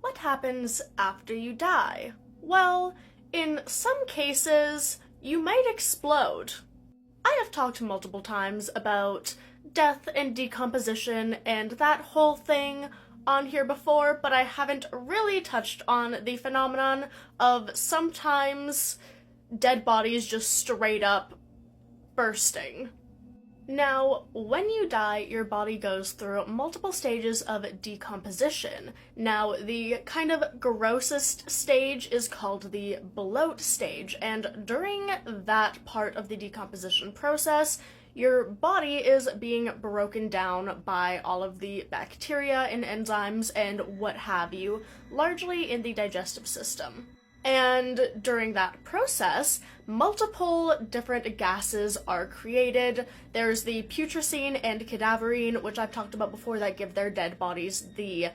what happens after you die? Well, in some cases, you might explode. I have talked multiple times about death and decomposition and that whole thing on here before, but I haven't really touched on the phenomenon of sometimes dead bodies just straight up bursting. Now, when you die, your body goes through multiple stages of decomposition. Now, the kind of grossest stage is called the bloat stage, and during that part of the decomposition process, your body is being broken down by all of the bacteria and enzymes and what have you, largely in the digestive system. And during that process, multiple different gases are created. There's the putrescine and cadaverine, which I've talked about before, that give their dead bodies the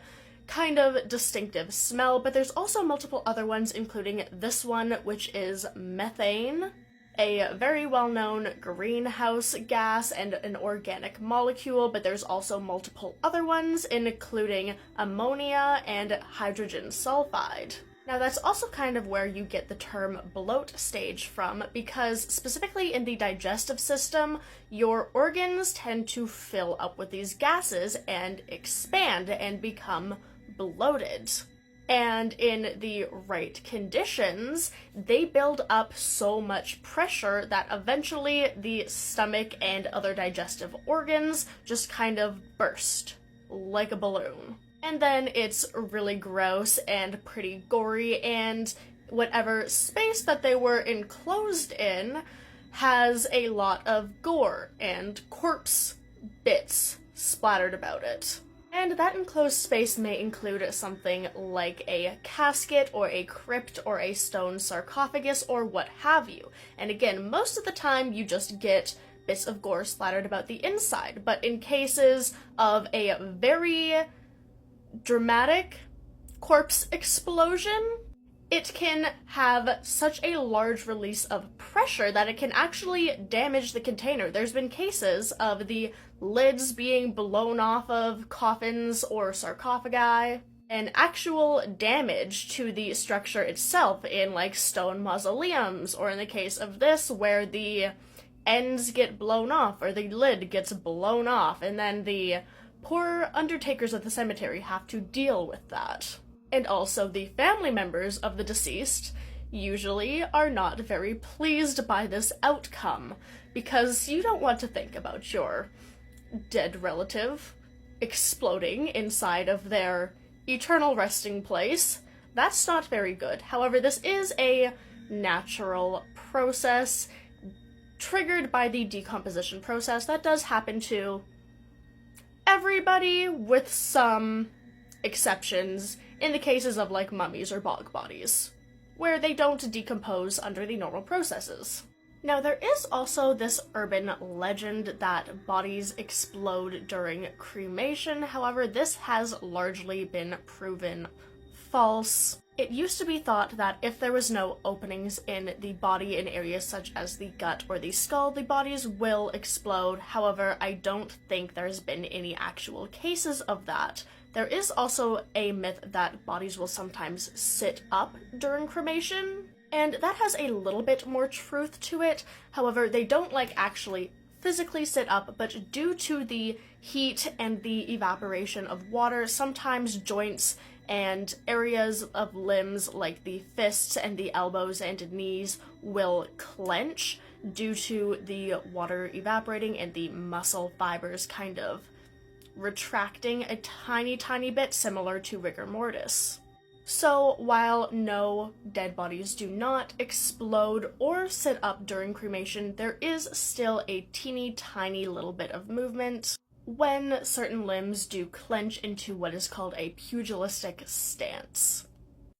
kind of distinctive smell, but there's also multiple other ones, including this one, which is methane, a very well-known greenhouse gas and an organic molecule, but there's also multiple other ones, including ammonia and hydrogen sulfide. Now, that's also kind of where you get the term bloat stage from, because specifically in the digestive system, your organs tend to fill up with these gases and expand and become bloated. And in the right conditions, they build up so much pressure that eventually the stomach and other digestive organs just kind of burst like a balloon. And then it's really gross and pretty gory, and whatever space that they were enclosed in has a lot of gore and corpse bits splattered about it. And that enclosed space may include something like a casket or a crypt or a stone sarcophagus or what have you. And again, most of the time you just get bits of gore splattered about the inside, but in cases of a very dramatic corpse explosion, it can have such a large release of pressure that it can actually damage the container. There's been cases of the lids being blown off of coffins or sarcophagi, and actual damage to the structure itself in like stone mausoleums, or in the case of this, where the ends get blown off or the lid gets blown off, and then the poor undertakers at the cemetery have to deal with that. And also the family members of the deceased usually are not very pleased by this outcome, because you don't want to think about your dead relative exploding inside of their eternal resting place. That's not very good. However, this is a natural process triggered by the decomposition process that does happen to everybody, with some exceptions in the cases of like mummies or bog bodies, where they don't decompose under the normal processes. Now, there is also this urban legend that bodies explode during cremation. However, this has largely been proven false. It used to be thought that if there was no openings in the body in areas such as the gut or the skull, the bodies will explode. However, I don't think there's been any actual cases of that. There is also a myth that bodies will sometimes sit up during cremation, and that has a little bit more truth to it. However, they don't like actually physically sit up, but due to the heat and the evaporation of water, sometimes joints and areas of limbs like the fists and the elbows and knees will clench due to the water evaporating and the muscle fibers kind of retracting a tiny bit, similar to rigor mortis. So while no dead bodies do not explode or sit up during cremation, there is still a teeny tiny little bit of movement when certain limbs do clench into what is called a pugilistic stance.